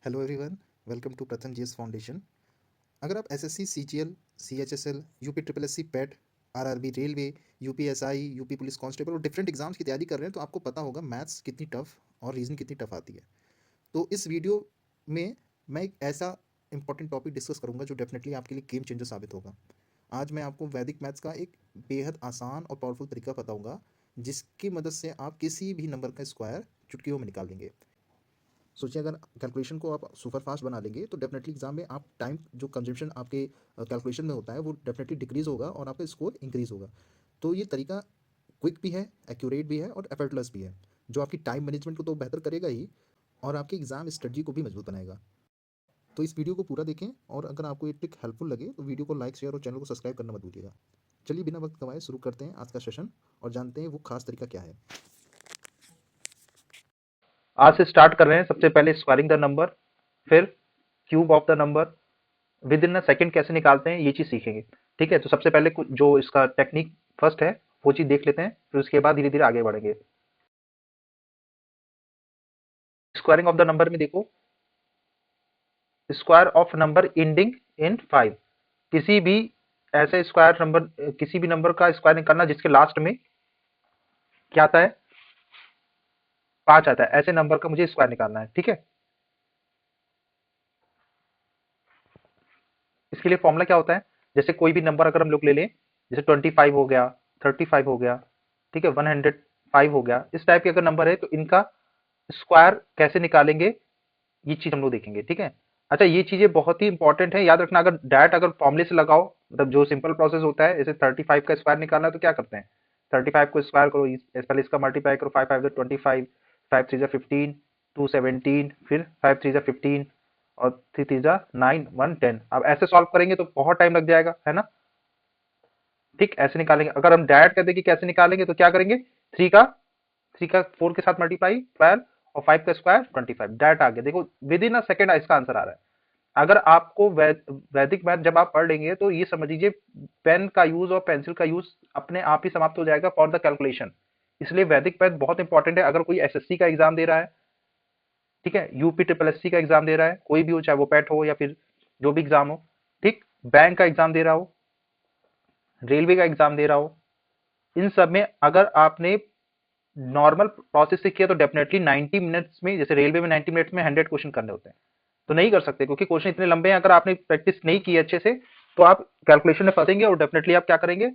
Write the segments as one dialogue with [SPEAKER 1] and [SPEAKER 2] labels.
[SPEAKER 1] Hello everyone, welcome to Pratham GS foundation. अगर आप SSC, CGL, CHSL, UP triple SC, PET, RRB, railway, UPSI, UP police constable और different exams की तैयारी कर रहे हैं तो आपको पता होगा मैथ्स कितनी टफ और रीजनिंग कितनी टफ आती है। तो इस वीडियो में मैं एक ऐसा इंपॉर्टेंट टॉपिक डिस्कस करूंगा जो डेफिनेटली आपके लिए गेम चेंजर साबित होगा। आज मैं आपको वैदिक मैथ्स का एक बेहद आसान और पावरफुल तरीका बताऊंगा जिसकी मदद से आप किसी भी नंबर का स्क्वायर चुटकियों में निकाल लेंगे। सोचिए अगर कैलकुलेशन को आप सुपर फास्ट बना लेंगे तो डेफिनेटली एग्जाम में आप टाइम जो कंजम्पशन आपके कैलकुलेशन में होता है वो डेफिनेटली डिक्रीज होगा और आपका स्कोर इंक्रीज होगा। तो ये तरीका क्विक भी है, एक्यूरेट भी है और एफर्टलेस भी है, जो आपकी टाइम मैनेजमेंट को तो बेहतर करेगा ही और आपकी एग्जाम स्ट्रेटजी को भी मजबूत बनाएगा। तो इस वीडियो को पूरा देखें और अगर आपको ये ट्रिक हेल्पफुल लगे तो वीडियो को लाइक, शेयर और चैनल को सब्सक्राइब करना मत भूलिएगा। चलिए बिना वक्त गवाए शुरू करते हैं आज का सेशन और जानते हैं वो खास तरीका क्या है।
[SPEAKER 2] आज से स्टार्ट कर रहे हैं। सबसे पहले स्क्वायरिंग द नंबर, फिर cube of the number, with in a second कैसे निकालते हैं ये चीज सीखेंगे। ठीक है, तो सबसे पहले जो इसका टेक्निक फर्स्ट है वो चीज देख लेते हैं, फिर उसके बाद धीरे धीरे आगे बढ़ेंगे। स्क्वायरिंग ऑफ द नंबर में देखो, square of number ending in 5। किसी भी ऐसे स्क्वायर नंबर, किसी भी नंबर का स्क्वायर निकालना जिसके लास्ट में क्या आता है, 5 आता है, ऐसे नंबर का मुझे स्क्वायर निकालना है। ठीक है, इसके लिए फॉर्मूला क्या होता है, जैसे कोई भी नंबर अगर हम लोग ले लें, जैसे 25 हो गया, 35 हो गया, ठीक है, 105 हो गया, इस टाइप के अगर नंबर है तो इनका स्क्वायर कैसे निकालेंगे ये चीज हम लोग देखेंगे। ठीक है, अच्छा ये चीजें बहुत ही इंपॉर्टेंट है, याद रखना। अगर डायरेक्ट अगर फॉर्मूले से लगाओ, मतलब जो सिंपल प्रोसेस होता है, जैसे 35 का स्क्वायर निकालना है तो क्या करते हैं, 35 को स्क्वायर करो, पहले इसका मल्टीप्लाई करो, 5 5 25, 5 3 15, 2 17, फिर 5 3 15 और 3 3 9 1 10। अब ऐसे सॉल्व करेंगे तो बहुत टाइम लग जाएगा, है ना। ठीक, ऐसे निकालेंगे। अगर हम डायरेक्ट कहते हैं कि कैसे निकालेंगे तो क्या करेंगे, 3 का 4 के साथ मल्टीप्लाई 12 और 5 का स्क्वायर 25, डायरेक्ट आ गया। देखो विद इन अ सेकंड इसका आंसर आ रहा है। अगर आपको वैदिक मैथ जब आप पढ़ लेंगे तो ये समझ लीजिए पेन का यूज और पेंसिल का यूज अपने आप ही समाप्त हो जाएगा फॉर द कैलकुलेशन। इसलिए वैदिक मैथ बहुत इंपॉर्टेंट है। अगर कोई एसएससी का एग्जाम दे रहा है, ठीक है, यूपी ट्रिपल एससी का एग्जाम दे रहा है, कोई भी हो, चाहे वो पेट हो या फिर जो भी एग्जाम हो, ठीक, बैंक का एग्जाम दे रहा हो, रेलवे का एग्जाम दे रहा हो, इन सब में अगर आपने नॉर्मल प्रोसेस से किया तो डेफिनेटली 90 मिनट्स में, जैसे रेलवे में 90 मिनट्स में 100 क्वेश्चन करने होते हैं, तो नहीं कर सकते क्योंकि क्वेश्चन इतने लंबे हैं। अगर आपने प्रैक्टिस नहीं की अच्छे से तो आप कैलकुलेशन में फंसेंगे और डेफिनेटली आप क्या करेंगे,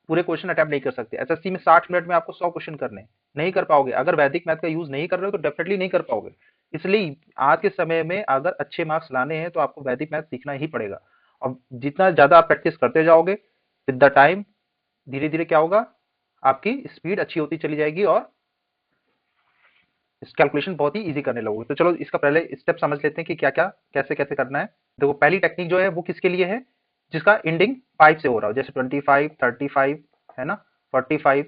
[SPEAKER 2] पूरे क्वेश्चन अटेम्प्ट नहीं कर सकते। एसएससी में 60 मिनट में आपको 100 क्वेश्चन करने हैं, नहीं कर पाओगे। अगर वैदिक मैथ का यूज नहीं कर रहे हो तो डेफिनेटली नहीं कर पाओगे। इसलिए आज के समय में अगर अच्छे मार्क्स लाने हैं तो आपको वैदिक मैथ सीखना ही पड़ेगा। और जितना ज्यादा आप प्रैक्टिस करते जाओगे विद द टाइम, धीरे धीरे क्या होगा, आपकी स्पीड अच्छी होती चली जाएगी और इस कैलकुलेशन बहुत ही इजी करने लगोगे। तो चलो इसका पहले स्टेप समझ लेते हैं कि क्या क्या कैसे कैसे करना है। देखो पहली टेक्निक जो है वो किसके लिए है, जिसका एंडिंग 5 से हो रहा हो, जैसे 25 35, है ना, 45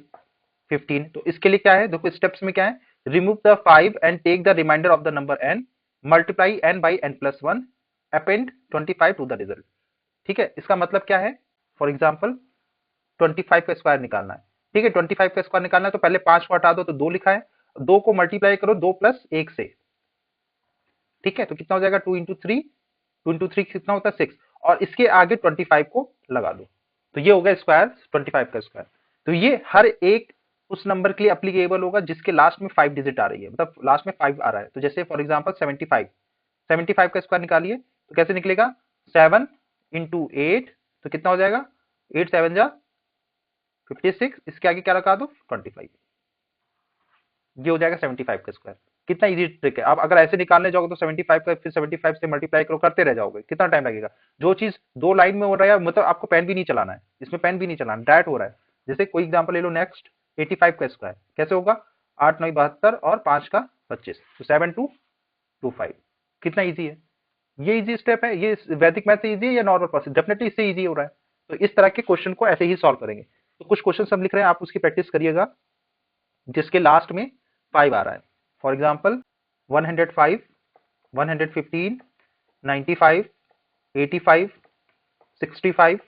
[SPEAKER 2] 15। तो इसके लिए क्या है, देखो स्टेप्स में क्या है, remove the 5 and take the reminder of the number n, multiply n by n+1, append 25 to the result. ठीक है, इसका मतलब क्या है, फॉर एग्जाम्पल 25 का स्क्वायर निकालना है। ठीक है, 25 का स्क्वायर निकालना है तो पहले 5 को हटा दो तो 2 लिखा है, 2 को मल्टीप्लाई करो 2 प्लस 1 से। ठीक है, तो कितना हो जाएगा, 2 इंटू थ्री, 2 इंटू थ्री कितना होता है 6, और इसके आगे 25 को लगा दो, तो ये हो गया स्क्वायर 25 का स्क्वायर। तो ये हर एक उस नंबर के लिए अप्लीकेबल होगा जिसके लास्ट में 5 डिजिट आ रही है, मतलब लास्ट में 5 आ रहा है। तो जैसे फॉर एग्जाम्पल 75, 75 का स्क्वायर निकालिए तो कैसे निकलेगा, 7 इंटू 8, तो कितना हो जाएगा, 8 7 जा 56, इसके आगे क्या रखा दो 25, ये हो जाएगा 75 का स्क्वायर। कितना इजी ट्रिक है। आप अगर ऐसे निकालने जाओगे तो 75 का फिर 75 से मल्टीप्लाई करो, करते रह जाओगे, कितना टाइम लगेगा। जो चीज 2 लाइन में हो रहा है, मतलब आपको पेन भी नहीं चलाना है, इसमें पेन भी नहीं चलाना, डायरेक्ट हो रहा है। जैसे कोई एग्जांपल ले लो, नेक्स्ट 85 का स्क्वायर कैसे होगा, 8 9 72 और 5 का 25, तो 7 2 2 5। कितना इजी है, ये इजी स्टेप है। ये वैदिक मैथ से इजी है या नॉर्मल प्रोसेस, डेफिनेटली इससे इजी हो रहा है। तो इस तरह के क्वेश्चन को ऐसे ही सॉल्व करेंगे। तो कुछ क्वेश्चन हम लिख रहे हैं, आप उसकी प्रैक्टिस करिएगा जिसके लास्ट में 5 आ रहा है। फॉर एग्जाम्पल 105, 115, 95, 85, 65,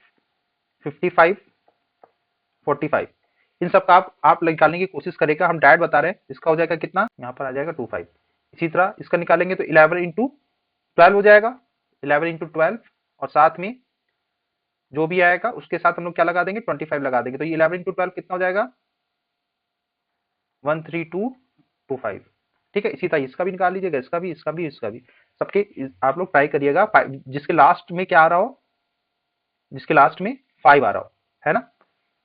[SPEAKER 2] 55, 45, इन सब का आप निकालने की कोशिश करेगा। हम डायरेक्ट बता रहे हैं, इसका हो जाएगा कितना, यहाँ पर आ जाएगा 25। इसी तरह इसका निकालेंगे तो 11 इंटू 12 हो जाएगा, 11 इंटू 12, और साथ में जो भी आएगा उसके साथ हम लोग क्या लगा देंगे, 25 लगा देंगे। तो ये 11 इंटू 12 कितना हो जाएगा, 13225। ठीक है, इसी तरह इसका भी निकाल लीजिएगा, इसका भी, इसका भी, इसका भी, सबके आप लोग ट्राई करिएगा, जिसके लास्ट में क्या आ रहा हो, जिसके लास्ट में 5 आ रहा हो, है ना,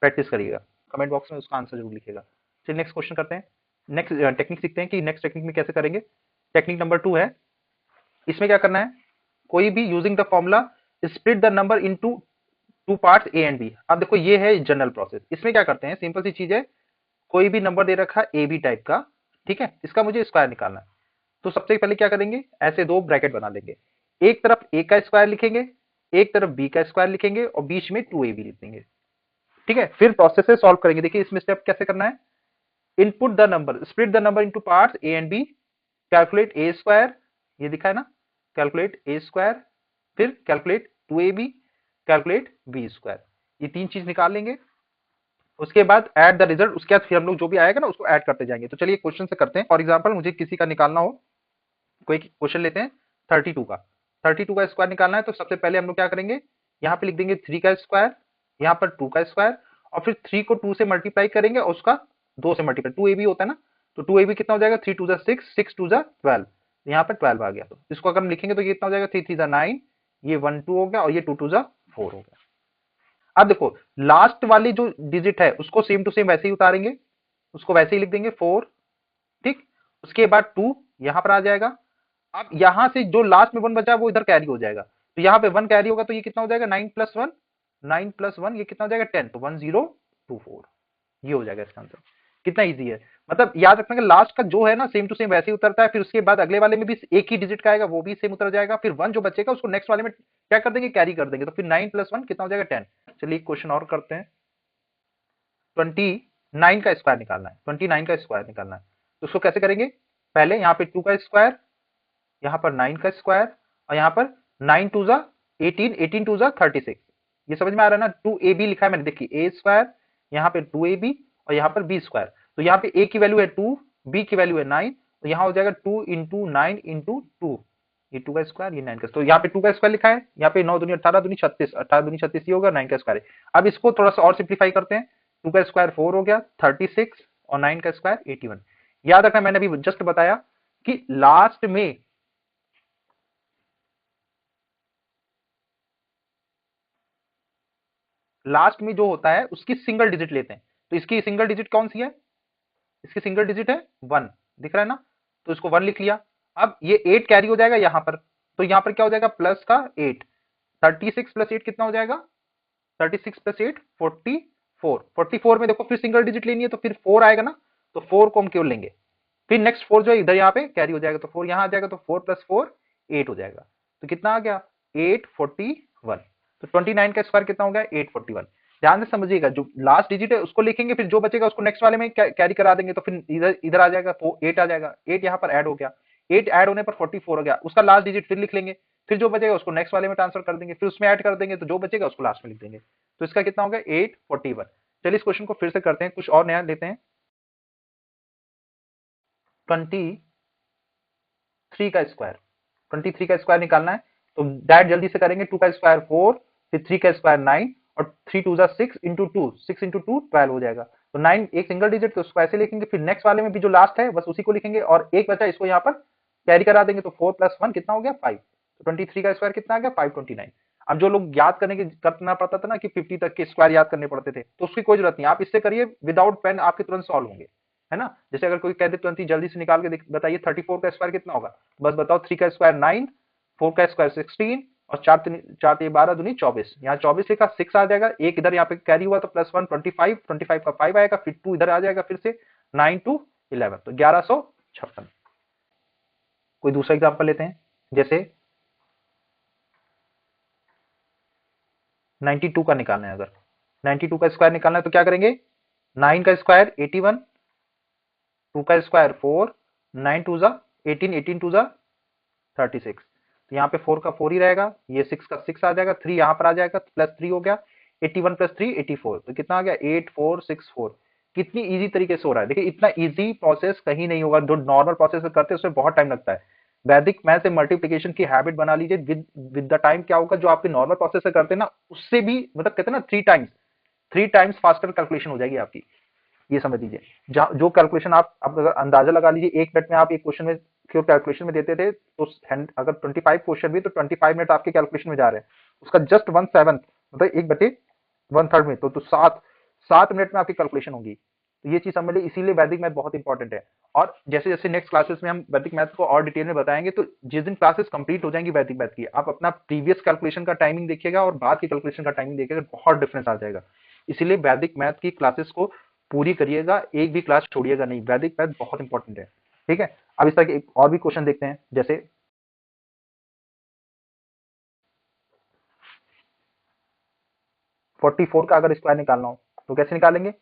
[SPEAKER 2] प्रैक्टिस करिएगा, कमेंट बॉक्स में उसका आंसर जरूर लिखिएगा। चलिए नेक्स्ट क्वेश्चन करते हैं। नेक्स्ट टेक्निक सीखते हैं कि नेक्स्ट टेक्निक में कैसे करेंगे। टेक्निक नंबर 2 है, इसमें क्या करना है, कोई भी using the formula split the number into two parts A and B. अब देखो ये है जनरल प्रोसेस, इसमें क्या करते हैं, सिंपल सी चीज है, कोई भी नंबर दे रखा है ए बी टाइप का, ठीक है, इसका मुझे स्क्वायर निकालना है। तो सबसे पहले क्या करेंगे, ऐसे दो ब्रैकेट बना लेंगे, एक तरफ ए का स्क्वायर लिखेंगे, एक तरफ बी का स्क्वायर लिखेंगे, और बीच में 2ab लिख देंगे। ठीक है, फिर प्रोसेस से सॉल्व करेंगे। देखिए इसमें स्टेप कैसे करना है, input the number, split the number into parts A and B, calculate A square, ये दिखा है ना, कैलकुलेट ए स्क्वायर, फिर calculate 2ab, calculate B square, ये तीन चीज निकाल लेंगे। उसके बाद ऐड द रिजल्ट, उसके बाद फिर हम लोग जो भी आएगा ना उसको ऐड करते जाएंगे। तो चलिए क्वेश्चन से करते हैं। फॉर एग्जांपल मुझे किसी का निकालना हो, कोई क्वेश्चन लेते हैं 32 का, 32 का स्क्वायर निकालना है। तो सबसे पहले हम लोग क्या करेंगे, यहाँ पे लिख देंगे 3 का स्क्वायर, यहाँ पर 2 का स्क्वायर, और फिर 3 को 2 से मल्टीप्लाई करेंगे और उसका 2 से मल्टीप्लाई, 2ab होता है ना, तो 2ab कितना हो जाएगा, 3 2 6, 6 2 12, यहाँ पर 12 आ गया। तो इसको अगर हम लिखेंगे तो ये कितना हो जाएगा, 3 3 9, ये 1 2 हो गया, और ये 2 2 4 हो गया। अब देखो लास्ट वाली जो डिजिट है उसको सेम टू सेम वैसे ही उतारेंगे, उसको वैसे ही लिख देंगे 4, ठीक, उसके बाद 2 यहां पर आ जाएगा। अब यहां से जो लास्ट में 1 बचा है वो इधर कैरी हो जाएगा, तो यहाँ पे 1 कैरी होगा, तो ये कितना हो जाएगा, 9 प्लस 1, 9 प्लस 1 ये कितना हो जाएगा, 10, तो 1024, ये हो जाएगा इसका आंसर। कितना इजी है, मतलब याद रखना कि लास्ट का जो है ना सेम टू सेम वैसे ही उतरता है, फिर उसके बाद अगले वाले में भी एक ही डिजिट का आएगा, वो भी सेम उतर जाएगा, फिर 1 जो बचेगा उसको नेक्स्ट वाले में क्या कर देंगे, कैरी कर देंगे, तो फिर 9 प्लस 1 कितना हो जाएगा, 10। चलिए क्वेश्चन और करते हैं। 29 का स्क्वायर निकालना है, 29 का स्क्वायर निकालना है, तो उसको कैसे करेंगे, पहले यहाँ पे 2 का स्क्वायर, यहाँ पर 9 का स्क्वायर, और यहाँ पर 9 2 18, 18 2 36, ये समझ में आ रहा है ना, 2ab लिखा है मैंने, देखिए ए स्क्वायर, यहाँ पे 2ab, और यहाँ पर बी स्क्वायर, तो यहाँ पे ए की वैल्यू है 2, बी की वैल्यू है 9, तो यहाँ हो जाएगा 2 इंटू 9 इंटू 2, ये 2 का स्क्वायर, ये 9 का, तो यहाँ पे 2 का स्क्वायर लिखा है, यहाँ पे 9 दूनी 18 दूनी 36, 18 दूनी 36 ये होगा, 9 का स्क्वायर है। अब इसको थोड़ा सा और सिंप्लीफाई करते हैं, 2 का स्क्वायर 4 हो गया 36, और 9 का स्क्वायर 81। याद रखना मैंने अभी जस्ट बताया कि लास्ट में जो होता है उसकी सिंगल डिजिट लेते हैं, तो इसकी सिंगल डिजिट कौन सी है, इसकी सिंगल डिजिट है 1, दिख रहा है ना, तो इसको 1 लिख लिया। अब ये 8 कैरी हो जाएगा यहाँ पर, तो यहाँ पर क्या हो जाएगा, प्लस का 8, 36 प्लस 8 कितना हो जाएगा, 36 प्लस 8 44, 44 में देखो फिर सिंगल डिजिट लेनी है, तो फिर 4 आएगा ना, तो 4 को हम केवल लेंगे, फिर नेक्स्ट 4 जो है इधर यहाँ पे कैरी हो जाएगा, तो 4 यहाँ आ जाएगा, तो 4 प्लस 4 8 हो जाएगा, तो कितना आ गया, 841। तो 29 का स्क्वायर कितना हो गया, 841। ध्यान से समझिएगा, जो लास्ट डिजिट है उसको लिखेंगे, फिर जो बचेगा उसको नेक्स्ट वाले में कैरी करा देंगे, तो फिर इधर इधर आ जाएगा, 8 आ जाएगा, 8 यहाँ पर ऐड हो गया, 8 ऐड होने पर 44 हो गया, उसका लास्ट डिजिट फिर लिख लेंगे, फिर जो बचेगा उसको नेक्स्ट वाले में ट्रांसफर कर देंगे, फिर उसमें ऐड कर देंगे, तो जो बचेगा उसको लास्ट में लिख देंगे, तो इसका कितना हो गया, 841। चलिए इस क्वेश्चन को फिर से करते हैं, कुछ और नया लेते हैं। 23 का स्क्वायर, 23 का स्क्वायर निकालना है, तो डायरेक्ट जल्दी से करेंगे, 2 का स्क्वायर 4, फिर 3 का स्क्वायर 9, और 3 2 6 इंटू 2, 6 इंटू 2 12 हो जाएगा, तो 9 एक सिंगल डिजिट, तो उसको ऐसे लिखेंगे, फिर नेक्स्ट वाले में भी जो लास्ट है बस उसी को लिखेंगे, और एक बचा इसको यहाँ पर कैरी करा देंगे, तो 4 प्लस 1 कितना हो गया, 5, तो 23 का स्क्वायर कितना आ गया, 529। अब जो लोग याद करना पड़ता था ना कि 50 तक के स्क्वायर याद करने पड़ते थे, तो उसकी कोई जरूरत नहीं, आप इससे करिए, विदाउट पेन आपके तुरंत सॉल्व होंगे, है ना। जैसे अगर कोई कह दे तुरंत ही जल्दी से निकाल के बताइए 34 का स्क्वायर कितना होगा, बस बताओ, 3 का स्क्वायर 9, 4 का स्क्वायर 16, और 4 4 12 दूनी 24, यहाँ 24 लिखा, 6 आ जाएगा, एक इधर यहाँ पे कैरी हुआ तो प्लस 1 25, 25 का 5 आएगा, फिर 2 इधर आ जाएगा, फिर से 9 टू 11, तो 1156। कोई दूसरा एग्जांपल लेते हैं, जैसे 92 का निकालना है, अगर 92 का स्क्वायर निकालना है तो क्या करेंगे, 9 का स्क्वायर 81, 2 का स्क्वायर 4, 9 2 18, 18 2 36, तो यहाँ पे 4 का 4 ही रहेगा, ये 6 का 6 आ जाएगा, 3 यहाँ पर आ जाएगा, प्लस 3 हो गया, 81 प्लस 3 84, तो कितना आ गया, 8464। कितनी इजी तरीके से हो रहा है। देखिए इतना इजी प्रोसेस कहीं नहीं होगा, जो नॉर्मल प्रोसेस करते हैं उसमें बहुत टाइम लगता है। वैदिक मैथ से मल्टीप्लिकेशन की हैबिट बना लीजिए, विद विद द टाइम क्या होगा, जो आपके नॉर्मल प्रोसेस से करते हैं ना उससे भी मतलब कहते हैं ना 3 टाइम्स फास्टर कैलकुलेशन हो जाएगी आपकी। ये समझ लीजिए, जो कैलकुलेशन आप अगर अंदाजा लगा लीजिए 1 मिनट में आप एक क्वेश्चन में कैलकुलेशन में देते थे, तो अगर 25 क्वेश्चन भी तो 25 मिनट आपके कैलकुलेशन में जा रहे हैं, उसका जस्ट 1/7 मतलब 1/3 में तो 7 मिनट में आपकी कैलकुलेशन होगी। तो ये चीज समझ लीजिए, इसीलिए वैदिक मैथ बहुत इंपॉर्टेंट है। और जैसे जैसे नेक्स्ट क्लासेस में हम वैदिक मैथ को और डिटेल में बताएंगे, तो जिस दिन क्लासेस कंप्लीट हो जाएंगी वैदिक मैथ की, आप अपना प्रीवियस कैलकुलेशन का टाइमिंग देखिएगा और बाद की कैलकुलेशन का टाइमिंग देखिएगा, बहुत डिफरेंस आ जाएगा। इसीलिए वैदिक मैथ की क्लासेस को पूरी करिएगा, एक भी क्लास छोड़िएगा नहीं, वैदिक मैथ बहुत इंपॉर्टेंट है। ठीक है, अब इस तरह के और भी क्वेश्चन देखते हैं। जैसे 44 का अगर स्क्वायर निकालना हो तो कैसे निकालेंगे?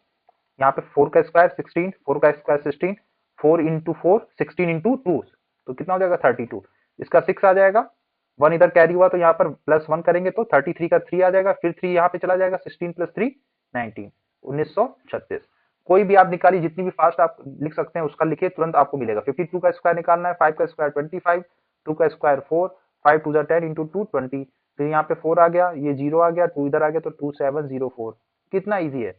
[SPEAKER 2] यहाँ पे 4 का स्क्वायर 16, 4 का स्क्वायर 16, 4 इंटू 4 16 इंटू 2, तो कितना हो जाएगा 32। इसका 6 आ जाएगा, 1 इधर कैरी हुआ तो यहाँ पर +1 करेंगे तो 33 का 3 आ जाएगा, फिर 3 यहाँ पे चला जाएगा, 16 + 3 19, 1936। कोई भी आप निकालिए, जितनी भी फास्ट आप लिख सकते हैं उसका लिखिए, तुरंत आपको मिलेगा। 52 का स्क्वायर निकालना है, 5 का स्क्वायर 25, 2 का स्क्वायर 4, 5 2 10 इंटू 2 20, फिर यहाँ पे 4 आ गया, ये 0 आ गया, 2 इधर आ गया तो 2704। कितना ईजी है,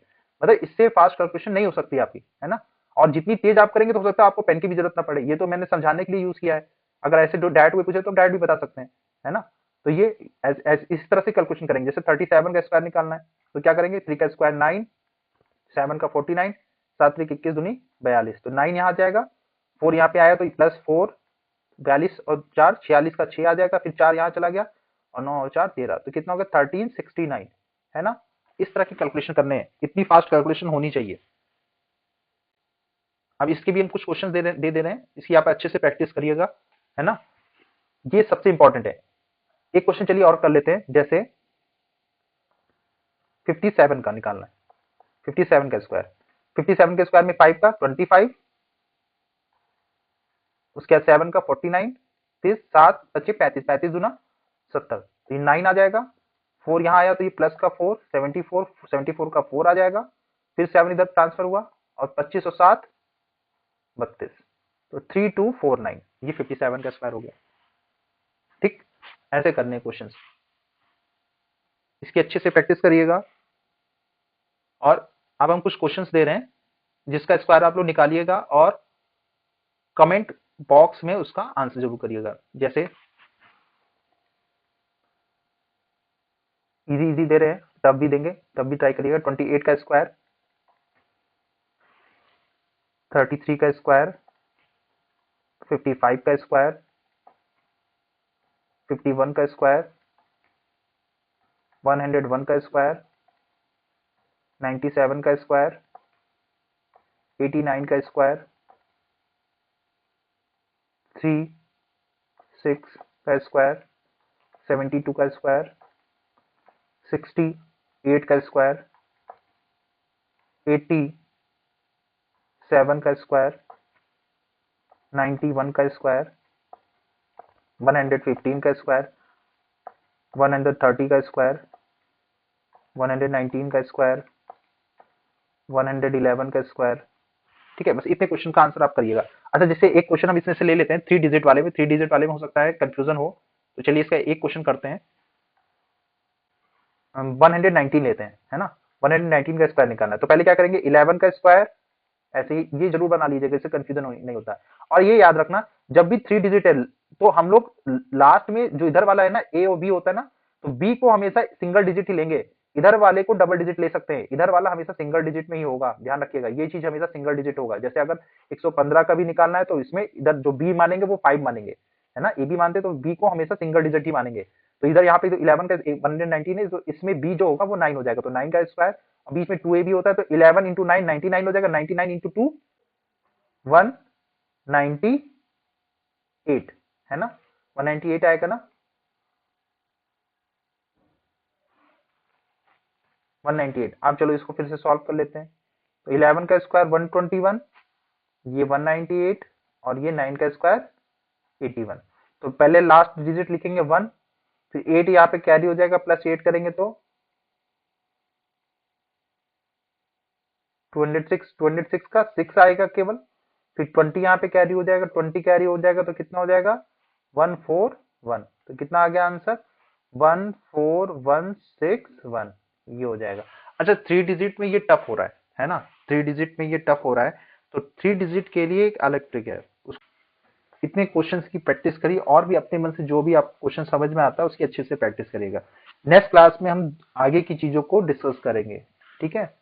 [SPEAKER 2] मतलब इससे फास्ट कैलकुलेशन नहीं हो सकती आपकी, है ना। और जितनी तेज आप करेंगे तो हो सकता है आपको पेन की भी जरूरत ना पड़े, ये तो मैंने समझाने के लिए यूज किया है। अगर ऐसे डायरेक्ट हुए पूछे तो डायरेक्ट भी बता सकते हैं, है ना। तो ये इस तरह से कैलकुलेशन करेंगे। जैसे 37 का स्क्वायर निकालना है तो क्या करेंगे, 3 का स्क्वायर 9, 7 का 49, 7 3 21 दूनी 42, तो 9 यहाँ आ जाएगा, 4 यहाँ पे आया तो +4, 42 और 4 46 का 6 आ जाएगा, फिर 4 यहाँ चला गया और 9 और 4 13, तो कितना हो गया 1369, है ना। इस तरह की कैलकुलेशन करने हैं, इतनी फास्ट कैलकुलेशन होनी चाहिए। अब इसके भी हम कुछ क्वेश्चन दे रहे हैं, इसकी आप अच्छे से प्रैक्टिस करिएगा, है ना। ये सबसे इंपॉर्टेंट है। एक क्वेश्चन चलिए और कर लेते हैं, जैसे 57 का निकालना है, 57 का स्क्वायर, 57 के स्क्वायर में 5 का 25, उसके बाद 7 का 49, फिर 7 बचे 35, 35 दूना 70, तो ये 9 आ जाएगा, 4 यहाँ आया तो ये प्लस का 4 74, 74 का 4 आ जाएगा, फिर 7 इधर ट्रांसफर हुआ और 25 और 7 32, तो 3249, ये 57 का स्क्वायर हो गया। ठीक, ऐसे करने क्वेश्चंस, इसकी अच्छे से प्रैक्टिस करिएगा। और अब हम कुछ क्वेश्चंस दे रहे हैं जिसका स्क्वायर आप लोग निकालिएगा और कमेंट बॉक्स में उसका आंसर जरूर करिएगा। जैसे इजी इजी दे रहे हैं, तब भी देंगे, तब भी ट्राई करिएगा। 28 का स्क्वायर, 33 का स्क्वायर, 55 का स्क्वायर, 51 का स्क्वायर, 101 का स्क्वायर, 97 का स्क्वायर, 89 का स्क्वायर, 3 6 का स्क्वायर, 72 का स्क्वायर, 68 का स्क्वायर, 87 का स्क्वायर, 91 का स्क्वायर, 115 का स्क्वायर, 130 का स्क्वायर, 119 का स्क्वायर, 111 का स्क्वायर। ठीक है, बस इतने क्वेश्चन का आंसर आप करिएगा। अच्छा, जैसे एक क्वेश्चन हम इसमें से ले लेते हैं, 3 डिजिट वाले में, 3 डिजिट वाले में हो सकता है कंफ्यूजन हो, तो चलिए इसका एक क्वेश्चन करते हैं। हम 119 लेते हैं, है ना। 119 का स्क्वायर निकालना है, तो पहले क्या करेंगे, 11 का स्क्वायर, ऐसे ही ये जरूर बना लीजिएगा, इससे कंफ्यूजन नहीं होता है। और ये याद रखना, जब भी 3 डिजिट है तो हम लोग लास्ट में जो इधर वाला है ना, ए और बी होता है ना, तो बी को हमेशा सिंगल डिजिट ही लेंगे, इधर वाले को डबल डिजिट ले सकते हैं, इधर वाला हमेशा सिंगल डिजिट में ही होगा, ध्यान रखिएगा, ये चीज हमेशा सिंगल डिजिट होगा। जैसे अगर 115 का भी निकालना है तो इसमें इधर जो बी मानेंगे वो 5 मानेंगे, है ना। ए बी मानते तो बी को हमेशा सिंगल डिजिट ही मानेंगे। तो इधर यहाँ पे तो 11 का 119 है, तो इसमें बी जो होगा वो 9 हो जाएगा, तो 9 का स्क्वायर, बीच में 2ab होता है, तो 11 इंटू 9 99 हो जाएगा, 99 इंटू 2 198, है ना, 198 आएगा ना, 198। अब चलो इसको फिर से सॉल्व कर लेते हैं। तो 11 का स्क्वायर 121, ये 198 और ये 9 का स्क्वायर 81। तो पहले लास्ट डिजिट लिखेंगे 1, फिर 8 यहाँ पे कैरी हो जाएगा, +8 करेंगे तो 206 का 6 आएगा केवल, फिर 20 यहाँ पे कैरी हो जाएगा, 20 कैरी हो जाएगा तो कितना हो जाएगा 141, तो कितना आ गया आंसर 14161, ये हो जाएगा। अच्छा 3 डिजिट में ये टफ हो रहा है ना, 3 डिजिट में ये टफ हो रहा है, तो 3 डिजिट के लिए एक अलग ट्रिक है। इतने क्वेश्चंस की प्रैक्टिस करिए और भी अपने मन से जो भी आप क्वेश्चन समझ में आता है उसकी अच्छे से प्रैक्टिस करिएगा। नेक्स्ट क्लास में हम आगे की चीजों को डिस्कस करेंगे, ठीक है।